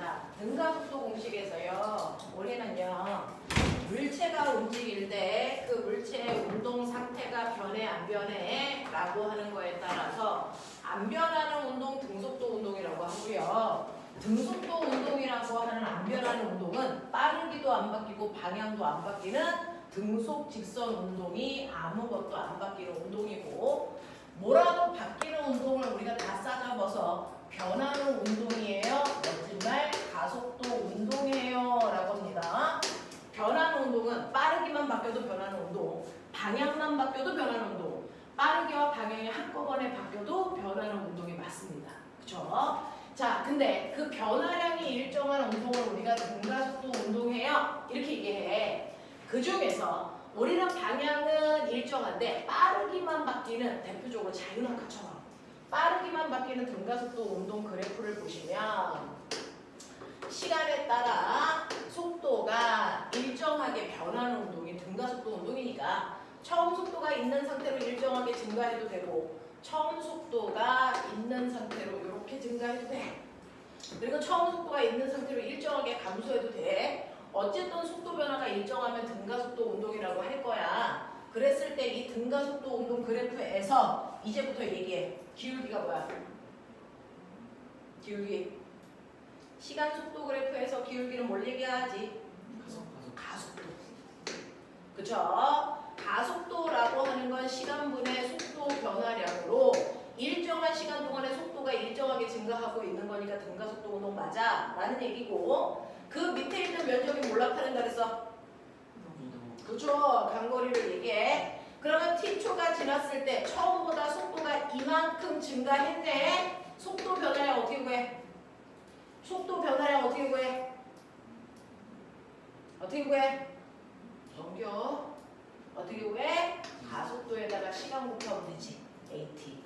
자, 등가속도 공식에서요. 우리는요. 물체가 움직일 때 그 물체의 운동 상태가 변해 안 변해 라고 하는 거에 따라서 안 변하는 운동 등속도 운동이라고 하고요. 등속도 운동이라고 하는 안 변하는 운동은 빠르기도 안 바뀌고 방향도 안 바뀌는 등속 직선 운동이 아무것도 안 바뀌는 운동이고, 뭐라도 바뀌는 운동을 우리가 다 싸잡아서 변하는 운동이에요. 멋진 말 가속도 운동이에요 라고 합니다. 변하는 운동은 빠르기만 바뀌어도 변하는 운동, 방향만 바뀌어도 변하는 운동, 빠르기와 방향이 한꺼번에 바뀌어도 변하는 운동이 맞습니다. 그쵸? 자, 근데 그 변화량이 일정한 운동을 우리가 등가속도 운동해요. 이렇게 얘기해. 그 중에서 우리는 방향은 일정한데 빠르기만 바뀌는, 대표적으로 자유낙하처럼 빠르기만 바뀌는 등가속도 운동 그래프를 보시면 시간에 따라 속도가 일정하게 변하는 운동이 등가속도 운동이니까 처음 속도가 있는 상태로 일정하게 증가해도 되고 처음 속도가 있는 상태로 이렇게 증가해도 돼. 그리고 처음 속도가 있는 상태로 일정하게 감소해도 돼. 어쨌든 속도 변화가 일정하면 등가속도 운동이라고 할 거야. 그랬을 때 이 등가속도 운동 그래프에서 이제부터 얘기해. 기울기가 뭐야? 기울기. 시간 속도 그래프에서 기울기는 뭘 얘기하지? 가속도. 그쵸? 가속도라고 하는 건 시간분의 속도 변화량으로 일정한 시간 동안에 속도가 일정하게 증가하고 있는 거니까 등가속도 운동 맞아 라는 얘기고, 그 밑에 있는 면적이 뭘 나타낸다 그랬어? 그쵸? 간거리를 얘기해. 그러면 t초가 지났을 때 처음보다 속도가 이만큼 증가했네. 속도 변화량 어떻게 구해? 속도 변화량 어떻게 구해? 어떻게 구해? 넘겨. 어떻게 구해? 가속도에다가 시간 곱하면 되지. AT.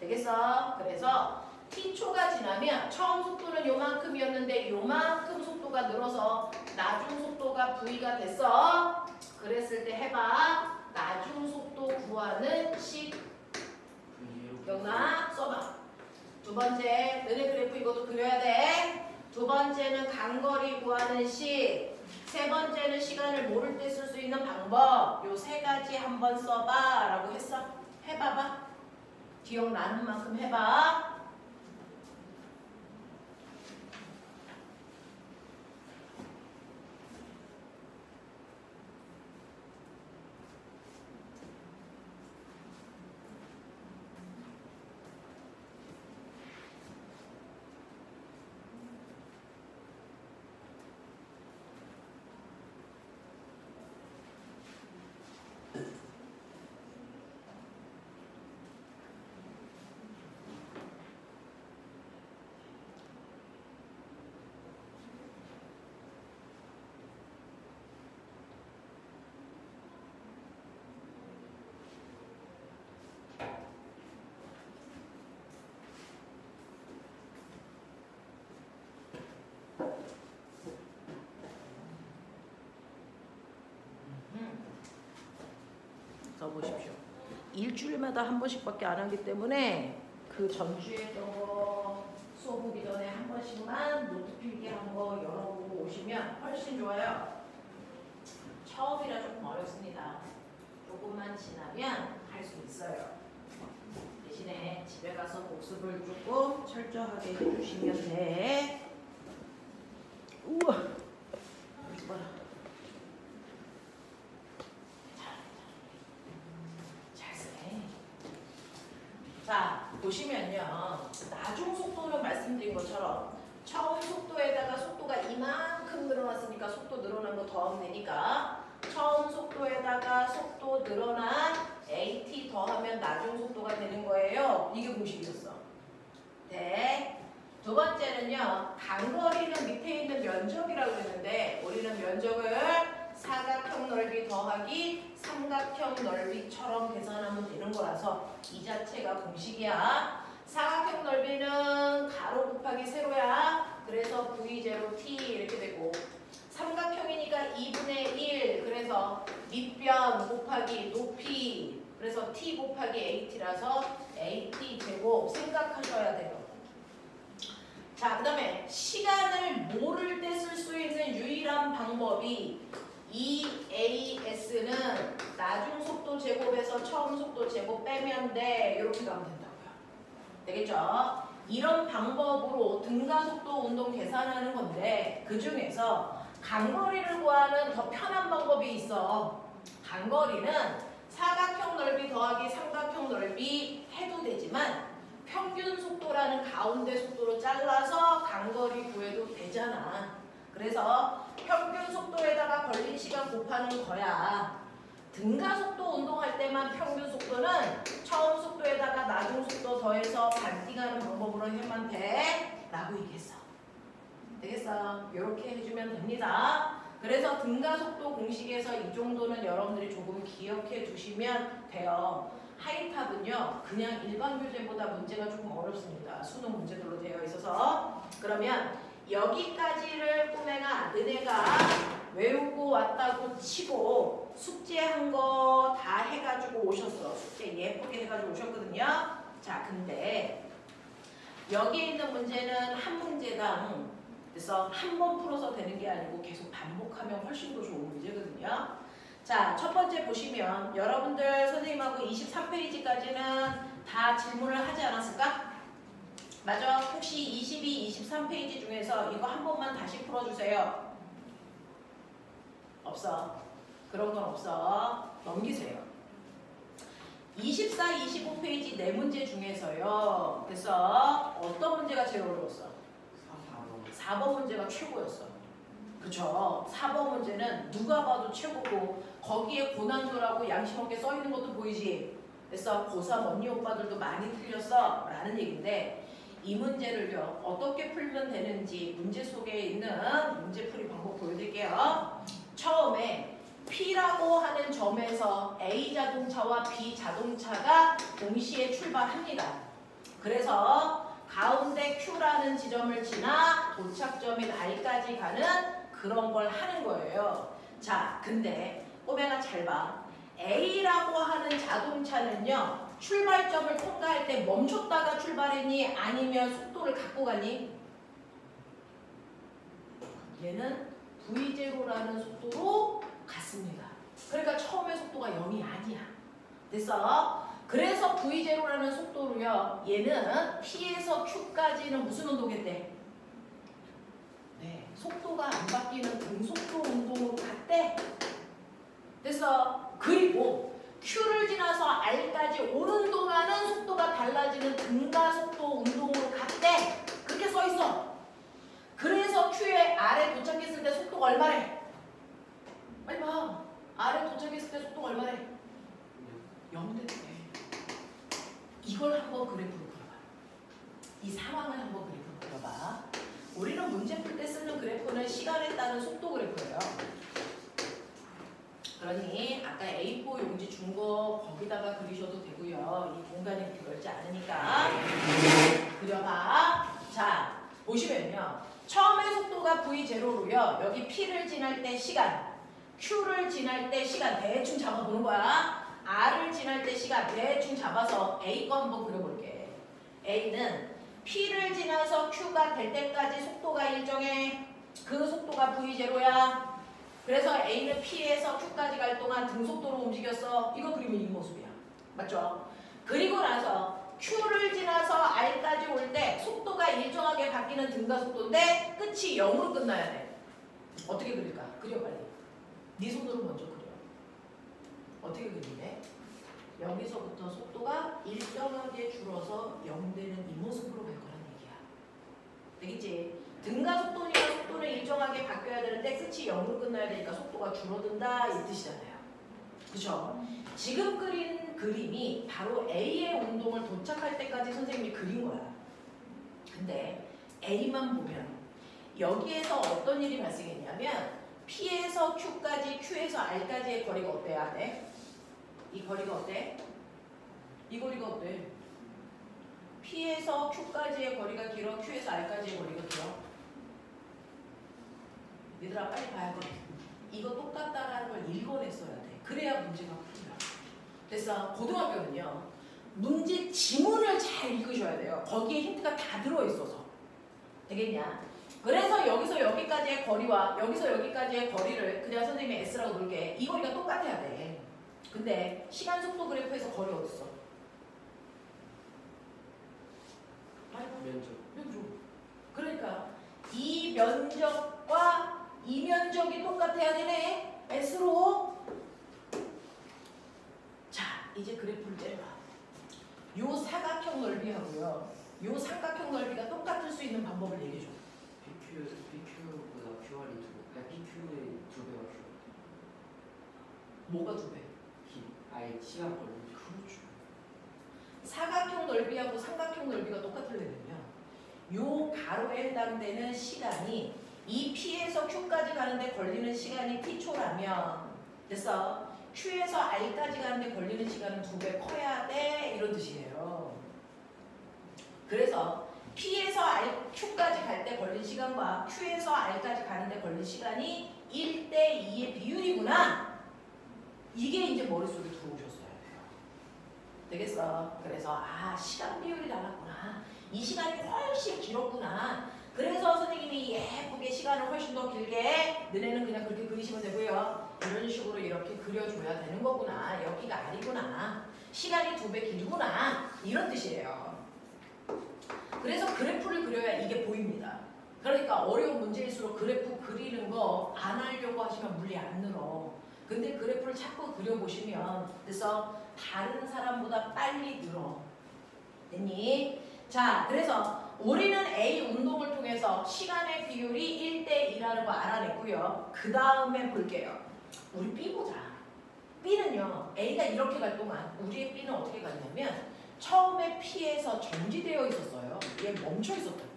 되겠어? 그래서 t초가 지나면 처음 속도는 요만큼이었는데 요만큼 속도가 늘어서 나중 속도가 V가 됐어. 그랬을 때 해봐. 나중 속도 구하는 식. 기억나? 써봐. 두 번째, 너네 그래프 이것도 그려야 돼. 두 번째는 간거리 구하는 식. 세 번째는 시간을 모를 때 쓸 수 있는 방법. 요 세 가지 한번 써봐 라고 했어. 해봐봐. 기억나는 만큼 해봐. 써보십시오. 일주일마다 한 번씩밖에 안 하기 때문에 그 전주에 거 수업 오기 전에 한 번씩만 노트 필기한 거 열어보고 오시면 훨씬 좋아요. 처음이라 조금 어렵습니다. 조금만 지나면 할 수 있어요. 대신에 집에 가서 복습을 조금 철저하게 해주시면 돼. 우와, 이거 봐라. 자, 보시면요. 나중 속도는 말씀드린 것처럼 처음 속도에다가 속도가 이만큼 늘어났으니까 속도 늘어난 거 더하면 되니까 처음 속도에다가 속도 늘어난 AT 더하면 나중 속도가 되는 거예요. 이게 공식이었어. 네. 두 번째는요. 단거리는 밑에 있는 면적이라고 했는데 우리는 면적을 사각형 넓이 더하기 삼각형 넓이처럼 계산하면 되는 거라서 이 자체가 공식이야. 사각형 넓이는 가로 곱하기 세로야. 그래서 V0 T 이렇게 되고 삼각형이니까 2분의 1 그래서 밑변 곱하기 높이 그래서 T 곱하기 AT라서 AT 제곱 생각하셔야 돼요. 자, 그 다음에 시간을 모를 때 쓸 수 있는 유일한 방법이 EAS는 나중 속도 제곱에서 처음 속도 제곱 빼면 돼. 이렇게 가면 된다고요. 되겠죠? 이런 방법으로 등가속도 운동 계산하는 건데 그 중에서 간거리를 구하는 더 편한 방법이 있어. 간거리는 사각형 넓이 더하기 삼각형 넓이 해도 되지만 평균 속도라는 가운데 속도로 잘라서 간거리 구해도 되잖아. 그래서 평균 속도에다가 걸린 시간 곱하는 거야. 등가속도 운동할 때만 평균 속도는 처음 속도에다가 나중 속도 더해서 반띵하는 방법으로 하면 돼 라고 얘기했어. 되겠어? 이렇게 해주면 됩니다. 그래서 등가속도 공식에서 이 정도는 여러분들이 조금 기억해 두시면 돼요. 하이탑은요 그냥 일반 교재보다 문제가 조금 어렵습니다. 수능 문제들로 되어 있어서. 그러면 여기까지를 꼬맹아 너네가 외우고 왔다고 치고 숙제한 거 다 해가지고 오셨어. 숙제 예쁘게 해가지고 오셨거든요. 자, 근데 여기에 있는 문제는 한 문제당 그래서 한 번 풀어서 되는 게 아니고 계속 반복하면 훨씬 더 좋은 문제거든요. 자, 첫 번째 보시면 여러분들 선생님하고 23페이지까지는 다 질문을 하지 않았을까? 맞아. 혹시 22, 23페이지 중에서 이거 한 번만 다시 풀어주세요. 없어. 그런 건 없어. 넘기세요. 24, 25페이지 네 문제 중에서요. 그래서 어떤 문제가 제일 어려웠어? 4번 문제가 최고였어. 그쵸? 4번 문제는 누가 봐도 최고고 거기에 고난도라고 양심 없게 써있는 것도 보이지? 그래서 고3 언니 오빠들도 많이 틀렸어 라는 얘기인데 이 문제를요 어떻게 풀면 되는지 문제 속에 있는 문제풀이 방법 보여드릴게요. 처음에 P라고 하는 점에서 A 자동차와 B 자동차가 동시에 출발합니다. 그래서 가운데 Q라는 지점을 지나 도착점인 R까지 가는 그런 걸 하는 거예요. 자, 근데 꼬맹아 잘 봐. A라고 하는 자동차는요. 출발점을 통과할 때 멈췄다가 출발했니? 아니면 속도를 갖고 갔니? 얘는 V0라는 속도로 갔습니다. 그러니까 처음에 속도가 0이 아니야. 됐어? 그래서 V0라는 속도로요. 얘는 P에서 Q까지는 무슨 운동했대? 네, 속도가 안 바뀌는 등속도 운동으로 갔대. 됐어? 그리고 Q를 지나서 R까지 오는 동안은 속도가 달라지는 등가속도 운동으로 갔대. 그렇게 써있어. 그래서 Q에 R에 도착했을 때 속도가 얼마래? 빨리 봐. R에 도착했을 때 속도가 얼마래? 0 됐대. 이걸 한번 그래프로 그려봐. 이 상황을 한번 그래프로 그려봐. 우리는 문제 풀 때 쓰는 그래프는 시간에 따른 속도 그래프예요. 그러니 아까 A4 용지 준 거 거기다가 그리셔도 되고요. 이 공간이 그렇게 넓지 않으니까 그려봐. 자, 보시면요. 처음에 속도가 V0로요. 여기 P를 지날 때 시간, Q를 지날 때 시간 대충 잡아보는 거야. R을 지날 때 시간 대충 잡아서 A 거 한번 그려볼게. A는 P를 지나서 Q가 될 때까지 속도가 일정해. 그 속도가 V0야. 그래서 A는 P에서 Q까지 갈 동안 등속도로 움직였어. 이거 그리면 이 모습이야. 맞죠? 그리고 나서 Q를 지나서 R까지 올 때 속도가 일정하게 바뀌는 등가속도인데 끝이 0으로 끝나야 돼. 어떻게 그릴까? 그려 빨리. 네 손으로 먼저 그려. 어떻게 그리네? 여기서부터 속도가 일정하게 줄어서 0 되는 이 모습으로 갈 거란 얘기야. 되겠지? 등가속도니까 속도는 일정하게 바뀌어야 되는데 끝이 0으로 끝나야 되니까 속도가 줄어든다 이 뜻이잖아요. 그렇죠? 지금 그린 그림이 바로 A의 운동을 도착할 때까지 선생님이 그린 거야. 근데 A만 보면 여기에서 어떤 일이 발생했냐면 P에서 Q까지, Q에서 R까지의 거리가 어때야 돼? 이 거리가 어때? 이 거리가 어때? P에서 Q까지의 거리가 길어? Q에서 R까지의 거리가 길어? 얘들아 빨리 봐야 돼. 이거 똑같다라는 걸 읽어냈어야 돼. 그래야 문제가 풀려. 됐어? 고등학교는요. 문제 지문을 잘 읽으셔야 돼요. 거기에 힌트가 다 들어있어서. 되겠냐? 그래서 여기서 여기까지의 거리와 여기서 여기까지의 거리를 그냥 선생님이 S라고 놓을게. 이 거리가 똑같아야 돼. 근데 시간 속도 그래프에서 거리 어딨어? 면적. 그러니까 이 면적과 이 면적이 똑같아야 되네. S로. 자, 이제 그래프를 째봐. 요 사각형 넓이하고요. 요 삼각형 넓이가 똑같을 수 있는 방법을 얘기해줘. BQ보다 QR이 BQ의 2배가 Q. 뭐가 2배? 아예 시간 걸리죠. 그렇죠. 사각형 넓이하고 삼각형 넓이가 똑같으려면요. 요 가로에 해당되는 시간이 이 P에서 Q까지 가는데 걸리는 시간이 T초라면 됐어. Q에서 R까지 가는데 걸리는 시간은 2배 커야 돼. 이런 뜻이에요. 그래서 P에서 Q까지 갈 때 걸린 시간과 Q에서 R까지 가는데 걸린 시간이 1대2의 비율이구나. 이게 이제 머릿속에 들어오셨어요. 되겠어. 그래서 시간 비율이 달랐구나. 이 시간이 훨씬 길었구나. 그래서 선생님이 예쁘게 시간을 훨씬 더 길게 너네는 그냥 그렇게 그리시면 되고요. 이런 식으로 이렇게 그려줘야 되는 거구나. 여기가 R이구나. 시간이 2배 길구나. 이런 뜻이에요. 그래서 그래프를 그려야 이게 보입니다. 그러니까 어려운 문제일수록 그래프 그리는 거 안 하려고 하시면 물리 안 늘어. 근데 그래프를 자꾸 그려보시면 그래서 다른 사람보다 빨리 늘어. 됐니? 자, 그래서 우리는 A 운동을 통해서 시간의 비율이 1대2라는 거 알아냈고요. 그 다음에 볼게요. 우리 B 보자. B는요. A가 이렇게 갈 동안 우리의 B는 어떻게 갔냐면 처음에 P에서 정지되어 있었어요. 얘 멈춰 있었던 거야.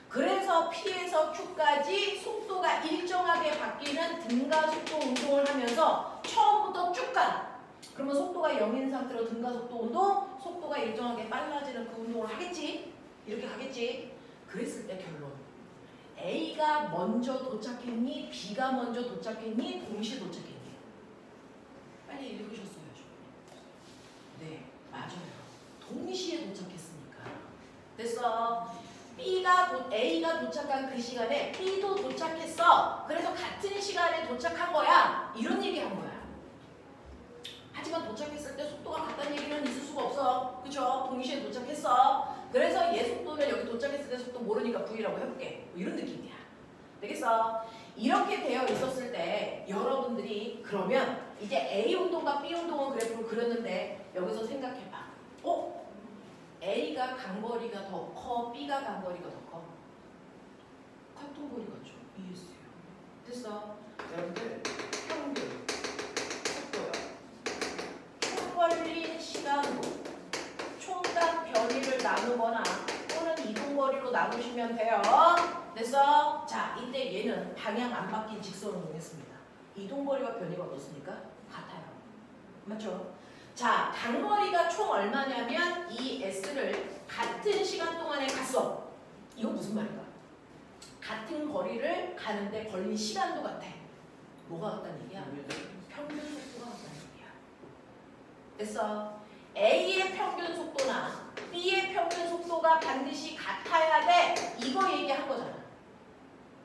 그래서 P에서 Q까지 속도가 일정하게 바뀌는 등가속도 운동을 하면서 처음부터 쭉 가. 그러면 속도가 0인 상태로 등가속도 운동, 속도가 일정하게 빨라지는 그 운동을 하겠지? 이렇게 가겠지? 그랬을 때 결론. A가 먼저 도착했니? B가 먼저 도착했니? 동시에 도착했니? 빨리 읽으셨어야죠. 네, 맞아요. 동시에 도착했으니까. 됐어. A가 도착한 그 시간에 B도 도착했어. 그래서 같은 시간에 도착한 거야. 이런 얘기 한 거야. 하지만 도착했을 때 속도가 같다는 얘기는 있을 수가 없어. 그쵸? 동시에 도착했어. 그래서 얘 속도는 여기 도착했을 때 속도 모르니까 V라고 해볼게. 뭐 이런 느낌이야. 되겠어? 이렇게 되어 있었을 때 여러분들이 그러면 이제 A 운동과 B 운동은 그래프를 그렸는데 여기서 생각해봐. A가 간거리가 더 커? B가 간거리가 더 커? 같은 거리 같죠? ES요. 됐어? 여러분들 평균 속도요. 총 걸린 시간으로 총각 변이를 나누거나 또는 이동거리로 나누시면 돼요. 됐어? 자, 이때 얘는 방향 안 바뀐 직선을 이용했습니다. 이동거리와 변이가 어떻습니까? 같아요. 맞죠? 자, 단거리가 총 얼마냐면 이 S를 같은 시간 동안에 갔어. 이거 무슨 말인가? 같은 거리를 가는데 걸린 시간도 같아. 뭐가 같다는 얘기야? 평균 속도가 같다는 얘기야. 됐어? A의 평균 속도나 B의 평균 속도가 반드시 같아야 돼. 이거 얘기한 거잖아.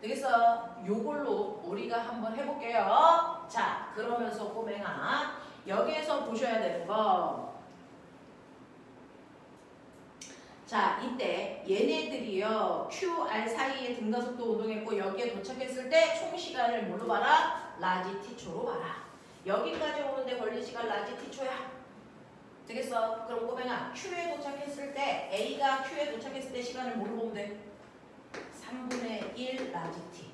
되겠어? 요걸로 우리가 한번 해볼게요. 자, 그러면서 꼬맹아 여기에서 보셔야 되는 거. 자, 이때 얘네들이요. QR 사이에 등가속도 운동했고 여기에 도착했을 때 총 시간을 뭘로 봐라? 라지 T초로 봐라. 여기까지 오는데 걸린 시간 라지 T초야. 되겠어? 그럼 꼬맹아 Q에 도착했을 때 A가 Q에 도착했을 때 시간을 뭘로 보면 돼? 3분의 1 라지 T.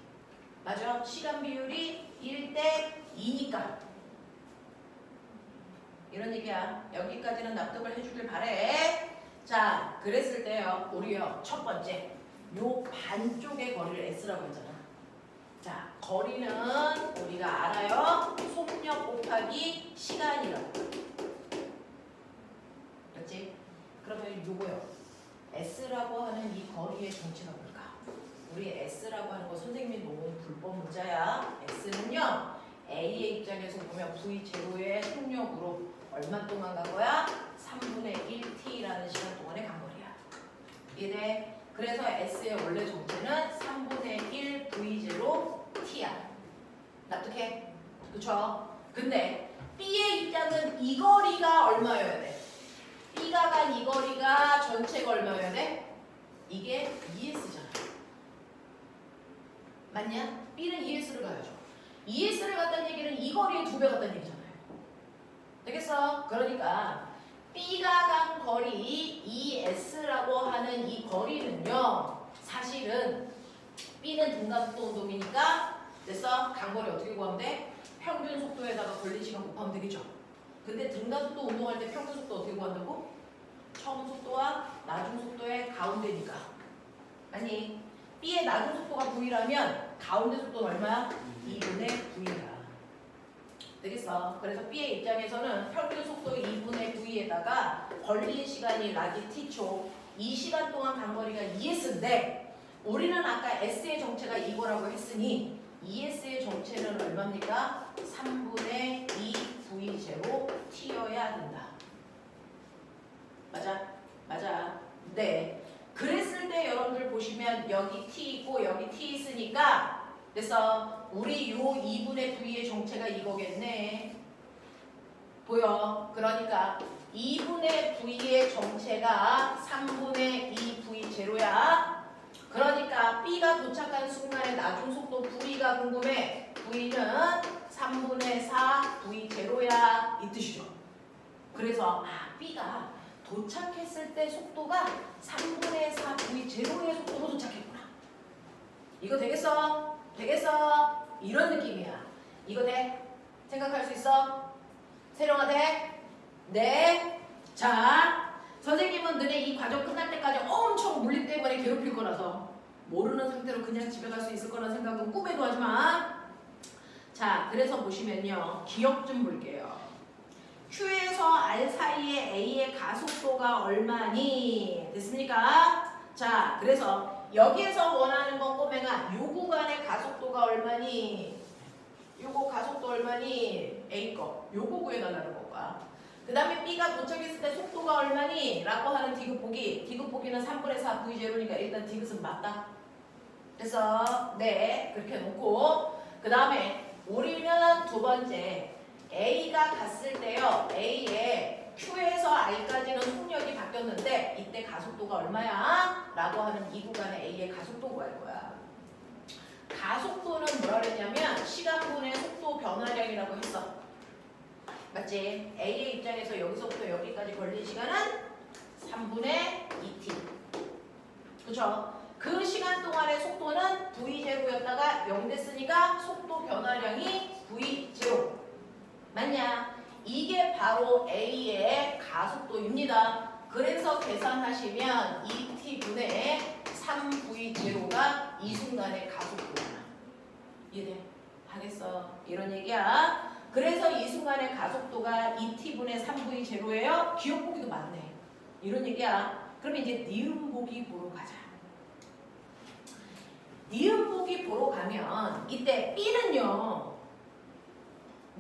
맞아? 시간 비율이 1대2니까. 이런 얘기야. 여기까지는 납득을 해주길 바래. 자, 그랬을 때요. 우리요. 첫 번째. 요 반쪽의 거리를 S라고 했잖아. 자, 거리는 우리가 알아요. 속력 곱하기 시간이라고. 그렇지? 그러면 요거요. S라고 하는 이 거리의 정체가 뭘까? 우리 S라고 하는 거 선생님이 놓은 불법 문자야. S는요. A의 입장에서 보면 V0의 속력으로 얼마 동안 간 거야? 3분의 1T라는 시간 동안에 간 거리야. 이래 그래서 S의 원래 정체는 3분의 1 V0 T야. 납득해? 그쵸? 근데 B의 입장은 이 거리가 얼마여야 돼? B가 간 이 거리가 전체가 얼마여야 돼? 이게 ES잖아. 맞냐? B는 ES를 가야죠. ES를 갔다는 얘기는 이 거리의 2배 갔다는 얘기잖아요. 되겠어? 그러니까 B가 간 거리 ES라고 하는 이 거리는요. 사실은 B는 등가속도 운동이니까 됐어? 간 거리 어떻게 구하면 돼? 평균 속도에다가 걸린 시간 곱하면 되겠죠? 근데 등가속도 운동할 때 평균 속도 어떻게 구한다고? 처음 속도와 나중 속도의 가운데니까. 아니 B의 나중 속도가 V라면 가운데 속도는 얼마야? 2분의 V야. 되겠어? 그래서 B의 입장에서는 평균 속도 2분의 V에다가 걸린 시간이 라지 T초, 이 시간 동안 간 거리가 ES인데 우리는 아까 S의 정체가 이거라고 했으니 ES의 정체는 얼마입니까? 3분의 2 V0 T여야 된다. 맞아? 맞아. 네. 그랬을 때 여러분들 보시면 여기 T 있고 여기 T 있으니까 그래서 우리 요 2분의 V의 정체가 이거겠네. 보여? 그러니까 2분의 V의 정체가 3분의 2 V0야. 그러니까 B가 도착한 순간의 나중 속도 V가 궁금해. V는 3분의 4 V0야. 이 뜻이죠. 그래서 B가 도착했을 때 속도가 3분의 4 V0의 속도로 도착했구나. 이거 되겠어? 되겠어? 이런 느낌이야. 이거 돼? 생각할 수 있어? 세령아 돼? 네. 자, 선생님은 너네 이 과정 끝날 때까지 엄청 물리 때문에 괴롭힐 거라서 모르는 상태로 그냥 집에 갈 수 있을 거라는 생각은 꿈에도 하지 마. 자, 그래서 보시면요. 기억 좀 볼게요. Q에서 R 사이의 A의 가속도가 얼마니? 됐습니까? 자, 그래서 여기에서 원하는 건 꼬맹아 요 구간의 가속도가 얼마니? 요거 가속도 얼마니? A 거. 요거 구해달라는 거야. 그 다음에 B가 도착했을 때 속도가 얼마니? 라고 하는 디귿보기. 디귿보기는 3분의 4 V0니까 일단 디귿은 맞다. 그래서 네 그렇게 놓고 그 다음에 우리는 두 번째 A가 갔을 때요. A의 Q에서 R까지는 속력이 바뀌었는데 이때 가속도가 얼마야? 라고 하는 이 구간의 A의 가속도 구할 거야. 가속도는 뭐라 그랬냐면 시간분의 속도 변화량이라고 했어. 맞지? A의 입장에서 여기서부터 여기까지 걸린 시간은 3분의 2t. 그쵸? 그 시간 동안의 속도는 V0였다가 0 됐으니까 속도 변화량이 V0. 맞냐? 이게 바로 A의 가속도입니다. 그래서 계산하시면 2t분의 3V0가 이 순간의 가속도야. 이해돼? 하겠어? 이런 얘기야. 그래서 이 순간의 가속도가 2t분의 3V0예요. 기억 보기도 맞네. 이런 얘기야. 그럼 이제 니은 보기 보러 가자. 니은 보기 보러 가면 이때 B는요.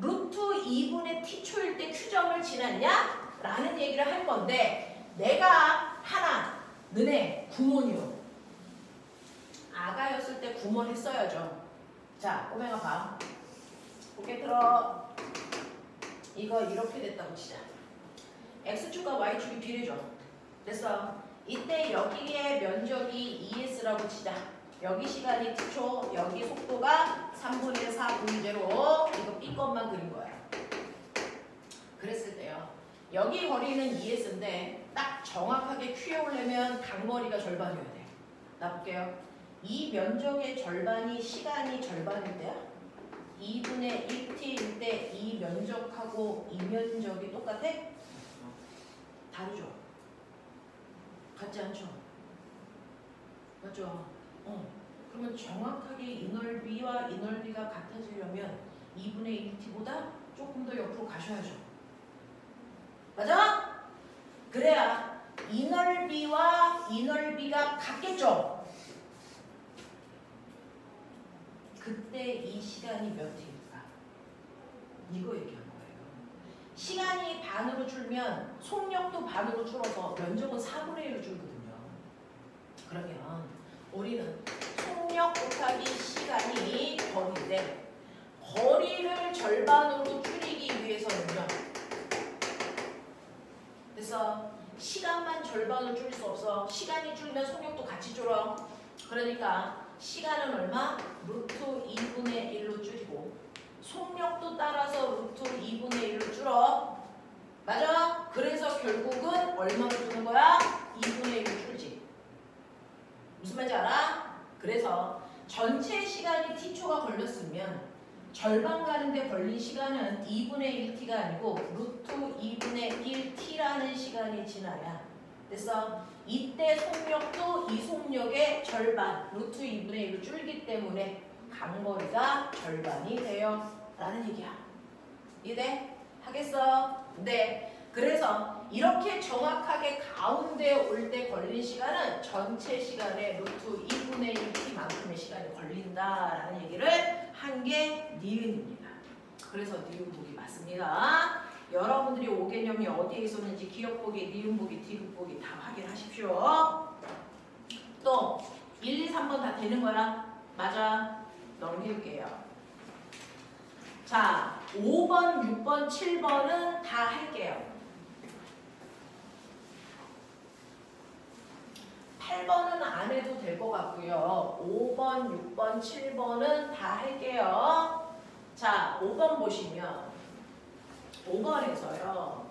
루트 2분의 t초일 때 Q점을 지났냐? 라는 얘기를 할 건데 내가 하나, 너네 구몬이요. 아가였을 때 구몬 했어야죠. 자, 꼬맹아 봐. 고개 들어. 이거 이렇게 됐다고 치자. X축과 Y축이 비례죠. 됐어. 이때 여기에 면적이 ES라고 치자. 여기 시간이 t초, 여기 속도가 3분의 4 V0. 이거 B 것만 그린 거야. 그랬을 때요. 여기 거리는 ES인데 딱 정확하게 Q에 오려면 간거리가 절반이어야 돼. 나 볼게요. 이 면적의 절반이 시간이 절반일 때야. 2분의 1t일 때 이 면적하고 이 면적이 똑같아? 다르죠? 같지 않죠? 맞죠? 그러면 정확하게 이 넓이와 이 넓이가 같아지려면 2분의 1t보다 조금 더 옆으로 가셔야죠. 맞아? 그래야 이 넓이와 이 넓이가 같겠죠? 그때 이 시간이 몇 t일까? 이거 얘기한 거예요. 시간이 반으로 줄면 속력도 반으로 줄어서 면적은 4분의 1로 줄거든요. 그러면 우리는 속력 곱하기 시간이 거리인데 거리를 절반으로 줄이기 위해서는요. 그래서 시간만 절반으로 줄일 수 없어. 시간이 줄면 속력도 같이 줄어. 그러니까 시간은 얼마? 루트 2분의 1로 줄이고 속력도 따라서 루트 2분의 1로 줄어. 맞아? 그래서 결국은 얼마로 주는 거야? 2분의 1로 줄지. 무슨 말인지 알아? 그래서 전체 시간이 t초가 걸렸으면 절반 가는데 걸린 시간은 2분의 1t가 아니고 루트 2분의 1t라는 시간이 지나야. 그래서 이때 속력도 이 속력의 절반, 루트 2분의 1로 줄기 때문에 간거리가 절반이 돼요. 라는 얘기야. 이해돼? 하겠어? 네. 그래서 이렇게 정확하게 가운데 올 때 걸린 시간은 전체 시간의 루트 2분의 1t만큼의 시간이 걸린다라는 얘기를 한 게 니은입니다. 그래서 니은 보기 맞습니다. 여러분들이 5개념이 어디에 있었는지 기억 보기, 니은 보기, 디귿 보기 다 확인하십시오. 또 1, 2, 3번 다 되는 거야? 맞아. 넘길게요. 자, 5번, 6번, 7번은 다 할게요. 8번은 안 해도 될 것 같고요. 5번, 6번, 7번은 다 할게요. 자, 5번 보시면 5번에서요.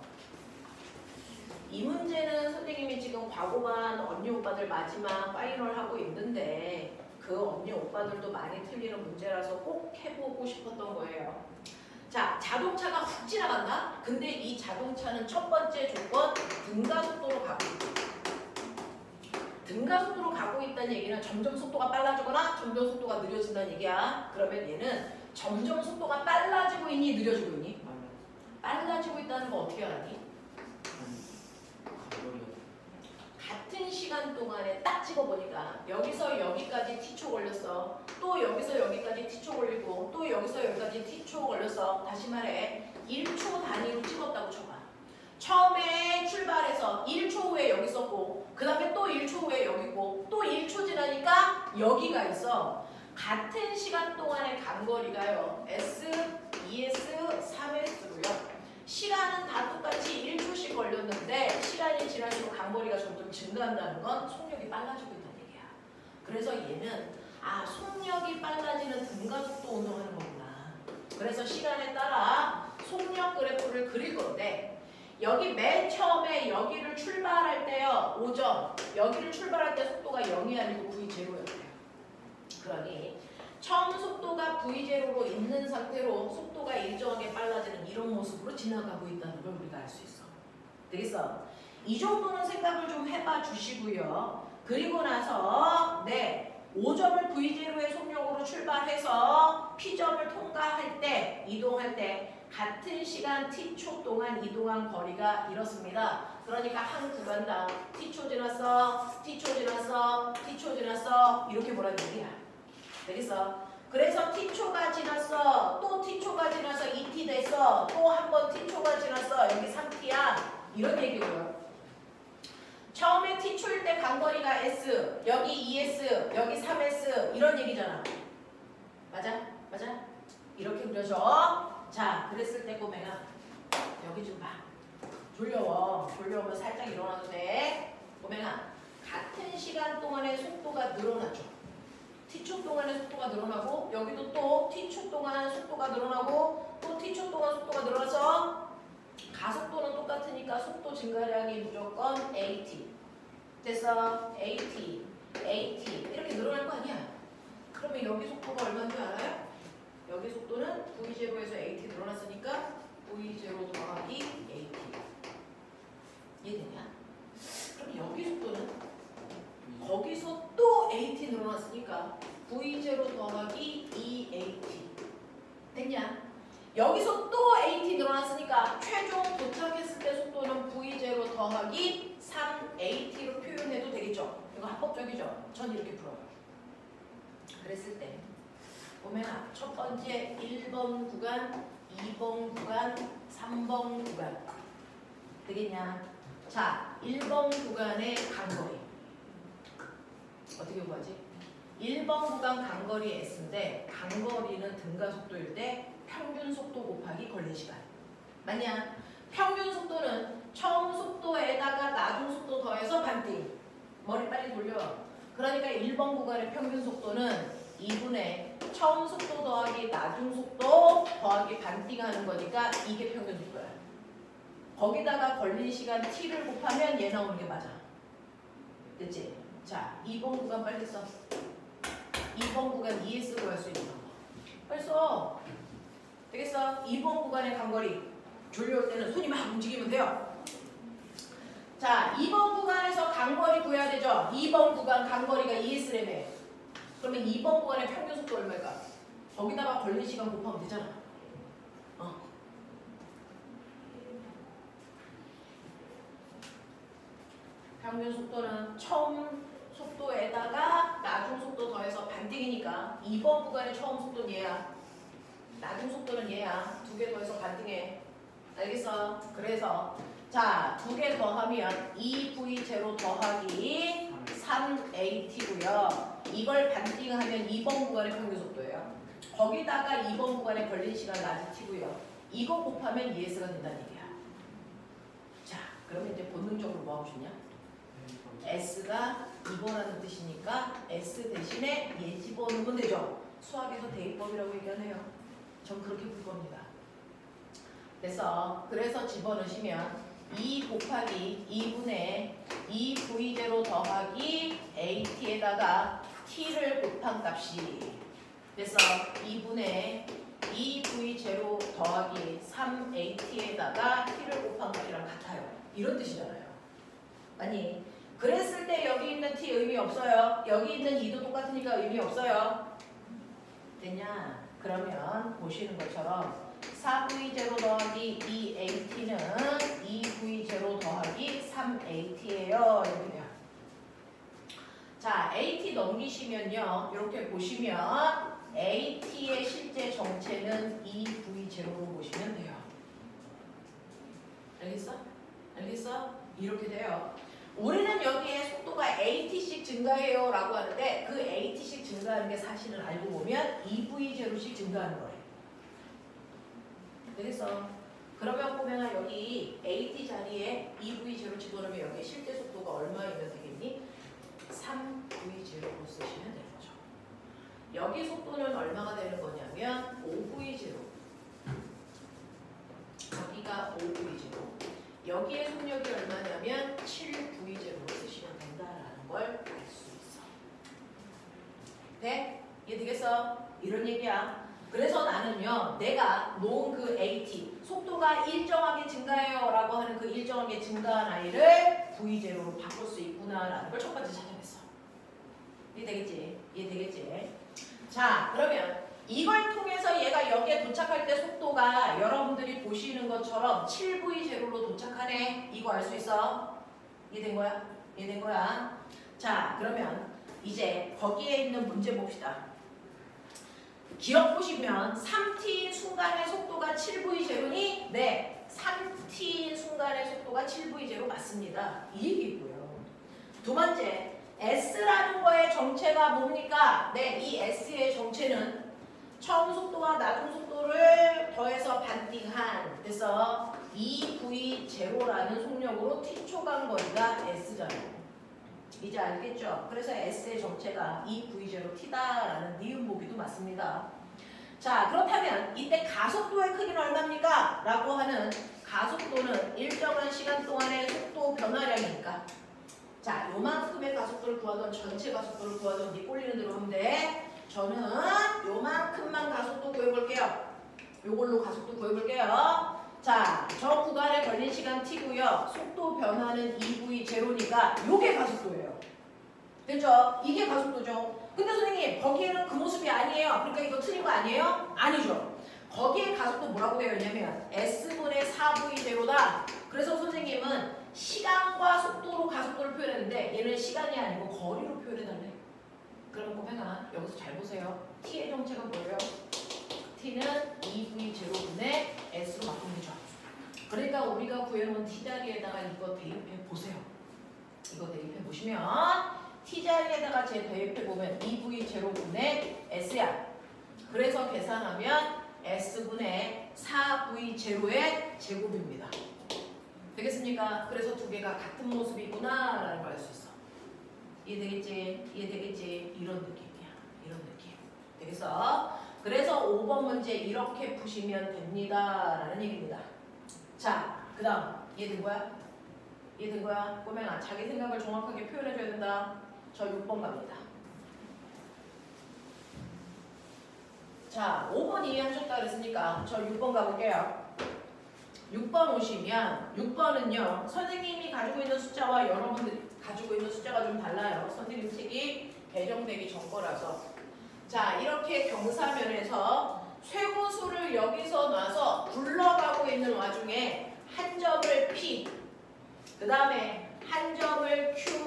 이 문제는 선생님이 지금 과고반 언니 오빠들 마지막 파이널 하고 있는데 그 언니 오빠들도 많이 틀리는 문제라서 꼭 해보고 싶었던 거예요. 자, 자동차가 훅 지나간다? 근데 이 자동차는 첫 번째 조건 등가속도로 가고 있다. 등가속도로 가고 있다는 얘기는 점점 속도가 빨라지거나 점점 속도가 느려진다는 얘기야. 그러면 얘는 점점 속도가 빨라지고 있니? 느려지고 있니? 빨라지고 있다는 거 어떻게 알았니? 같은 시간 동안에 딱 찍어보니까 여기서 여기까지 t초 걸렸어. 또 여기서 여기까지 t초 걸리고 또 여기서 여기까지 t초 걸렸어. 다시 말해 1초 단위로 찍었다고 쳐봐. 처음에 출발해서 1초 후에 여기 있었고 그 다음에 또 1초 후에 여기 있고 또 1초 지나니까 여기가 있어. 같은 시간 동안의 간거리가요. S, 2S, 3S로요. 시간은 다 똑같이 1초씩 걸렸는데 시간이 지날수록 간거리가 점점 증가한다는 건 속력이 빨라지고 있다는 얘기야. 그래서 얘는 속력이 빨라지는 등가속도 운동하는 거구나. 그래서 시간에 따라 속력 그래프를 그릴 건데 여기 맨 처음에 여기를 출발할 때요. 5점. 여기를 출발할 때 속도가 0이 아니고 V0였대요. 그러니 처음 속도가 V0로 있는 상태로 속도가 일정하게 빨라지는 이런 모습으로 지나가고 있다는 걸 우리가 알 수 있어. 되겠어? 이 정도는 생각을 좀 해봐 주시고요. 그리고 나서 5점을 V0의 속력으로 출발해서 P점을 통과할 때, 이동할 때 같은 시간 t초 동안 이동한 거리가 이렇습니다. 그러니까 한 구간당 t초 지났어, t초 지났어, t초 지났어 이렇게 보라는 얘기야. 되겠어? 그래서 t초가 지났어, 또 t초가 지나서 2t 됐어, 또 한 번 t초가 지났어, 여기 3t야 이런 얘기고요. 처음에 t초일 때 간거리가 s, 여기 2s, 여기 3s 이런 얘기잖아. 맞아? 맞아? 이렇게 그려줘. 자, 그랬을 때 꼬맹아 여기 좀 봐. 졸려오면 살짝 일어나도 돼. 꼬맹아 같은 시간 동안의 속도가 늘어나죠. t초 동안의 속도가 늘어나고 여기도 또 t초 동안 속도가 늘어나고 또 t초 동안 속도가 늘어나서 가속도는 똑같으니까 속도 증가량이 무조건 AT. 됐어? AT, AT 이렇게 늘어날 거 아니야. 그러면 여기 속도가 얼마인 줄 알아요? 여기 속도는 V0에서 AT 늘어났으니까 V0 더하기 AT. 이해되냐? 그럼 여기 속도는 거기서 또 AT 늘어났으니까 V0 더하기 2AT. 됐냐? 여기서 또 AT 늘어났으니까 최종 도착했을 때 속도는 V0 더하기 3AT로 표현해도 되겠죠? 이거 합법적이죠? 전 이렇게 풀어요. 그랬을 때 보면 첫 번째 1번 구간, 2번 구간, 3번 구간 되겠냐? 자, 1번 구간의 간거리 어떻게 구하지? 1번 구간 간거리 S인데 간거리는 등가속도일 때 평균 속도 곱하기 걸린 시간. 맞냐? 평균 속도는 처음 속도에다가 나중 속도 더해서 반띵. 머리 빨리 돌려. 그러니까 1번 구간의 평균 속도는 2분의 처음 속도 더하기 나중 속도 더하기 반띵하는 거니까 이게 평균 속도야. 거기다가 걸린 시간 t를 곱하면 얘 나오는 게 맞아. 됐지? 자, 2번 구간 빨리 써. 2번 구간 ES 구할 수 있는 방법. 빨리 써. 되겠어? 2번 구간의 간거리. 졸려올 때는 손이 막 움직이면 돼요. 자, 2번 구간에서 간거리 구해야 되죠? 2번 구간 간거리가 ES라며. 그러면 2번 구간의 평균 속도 얼마일까? 거기다가 걸린 시간 곱하면 되잖아. 평균 속도는 처음 속도에다가 나중 속도 더해서 반띵이니까 2번 구간의 처음 속도는 얘야. 나중 속도는 얘야. 2개 더해서 반띵해. 알겠어? 그래서 자, 2개 더하면 2V0 더하기 3AT고요. 이걸 반띵하면 2번 구간의 평균 속도예요. 거기다가 2번 구간에 걸린 시간 라지 T고요. 이거 곱하면 ES가 된다는 얘기야. 자, 그러면 이제 본능적으로 뭐 하고 싶냐? S가 이거라는 뜻이니까 S 대신에 얘 집어넣으면 되죠. 수학에서 대입법이라고 얘기하네요. 전 그렇게 볼 겁니다. 그래서 집어넣으시면 2 곱하기 2분의 2V0 더하기 AT에다가 T를 곱한 값이 그래서 2분의 2V0 더하기 3AT에다가 T를 곱한 값이랑 같아요. 이런 뜻이잖아요. 아니, 그랬을 때 여기 있는 T 의미 없어요. 여기 있는 2도 똑같으니까 의미 없어요. 됐냐? 그러면 보시는 것처럼 4V0 더하기 2AT는 2V0 더하기 3AT예요. 이렇게 돼요. 자, AT 넘기시면요. 이렇게 보시면 AT의 실제 정체는 2V0로 보시면 돼요. 알겠어? 알겠어? 이렇게 돼요. 우리는 여기에 속도가 AT씩 증가해요 라고 하는데 그 AT씩 증가하는 게 사실은 알고 보면 2V0씩 증가하는 거예요. 되겠어? 그러면 보면 여기 AT 자리에 2V0 집어넣으면 여기 실제 속도가 얼마이면 되겠니? 3V0로 쓰시면 되는 거죠. 여기 속도는 얼마가 되는 거냐면 5V0. 여기가 5V0. 여기에 속력이 얼마냐면 7V0로 쓰시면 된다라는 걸 알 수 있어. 돼? 이해되겠어? 이런 얘기야. 그래서 나는요, 내가 놓은 그 AT, 속도가 일정하게 증가해요 라고 하는 그 일정하게 증가한 아이를 V0로 바꿀 수 있구나라는 걸 첫 번째 찾아냈어. 이해되겠지? 이해되겠지? 자, 그러면 이걸 통해서 얘가 여기에 도착할 때 속도가 여러분들이 보시는 것처럼 7V0로 도착하네. 이거 알 수 있어? 이해된 거야? 이해된 거야? 자, 그러면 이제 거기에 있는 문제 봅시다. 기억 보시면 3t인 순간의 속도가 7V0니? 네, 3t인 순간의 속도가 7V0 맞습니다. 이 얘기고요. 두 번째, S라는 거의 정체가 뭡니까? 네, 이 S의 정체는 처음 속도와 나중 속도를 더해서 반띵한 그래서 2V0라는 속력으로 T초간 거리가 S잖아요. 이제 알겠죠? 그래서 S의 정체가 2V0T다라는 니은 보기도 맞습니다. 자, 그렇다면 이때 가속도의 크기는 얼마입니까? 라고 하는 가속도는 일정한 시간 동안의 속도 변화량이니까 자, 요만큼의 가속도를 구하던 전체 가속도를 구하던 니 꼴리는 대로 하면 돼. 저는 요만큼만 가속도 구해볼게요. 요걸로 가속도 구해볼게요. 자, 저 구간에 걸린 시간 t고요. 속도 변화는 2V0니까 요게 가속도예요. 됐죠? 이게 가속도죠. 근데 선생님 거기에는 그 모습이 아니에요. 그러니까 이거 틀린 거 아니에요? 아니죠. 거기에 가속도 뭐라고 되어 있냐면 S분의 4V0다. 그래서 선생님은 시간과 속도로 가속도를 표현했는데 얘는 시간이 아니고 거리로 표현해달래. 그러면 꼬맹아 여기서 잘 보세요. T의 정체가 뭐예요? T는 2V0분의 S로 바꾸면 되죠. 그러니까 우리가 구해놓은 T 자리에다가 이거 대입해 보세요. 이거 대입해 보시면 t자리에다가 제 대입해보면 2v 제로분의 s야. 그래서 계산하면 s분의 4v 제로의 제곱입니다. 되겠습니까? 그래서 두 개가 같은 모습이구나 라는 걸 알 수 있어. 이해되겠지? 이해되겠지? 이런 느낌이야. 이런 느낌. 되겠어? 그래서 5번 문제 이렇게 푸시면 됩니다 라는 얘기입니다. 자, 그 다음 이해된 거야? 이해된 거야? 꼬맹아, 자기 생각을 정확하게 표현해줘야 된다. 저 6번 갑니다. 자, 5번 이해하셨다 그랬으니까 저 6번 가볼게요. 6번 오시면 6번은요. 선생님이 가지고 있는 숫자와 여러분들이 가지고 있는 숫자가 좀 달라요. 선생님 책이 개정되기 전 거라서. 자, 이렇게 경사면에서 쇄구수를 여기서 놔서 굴러가고 있는 와중에 한 점을 P, 그 다음에 한 점을 Q,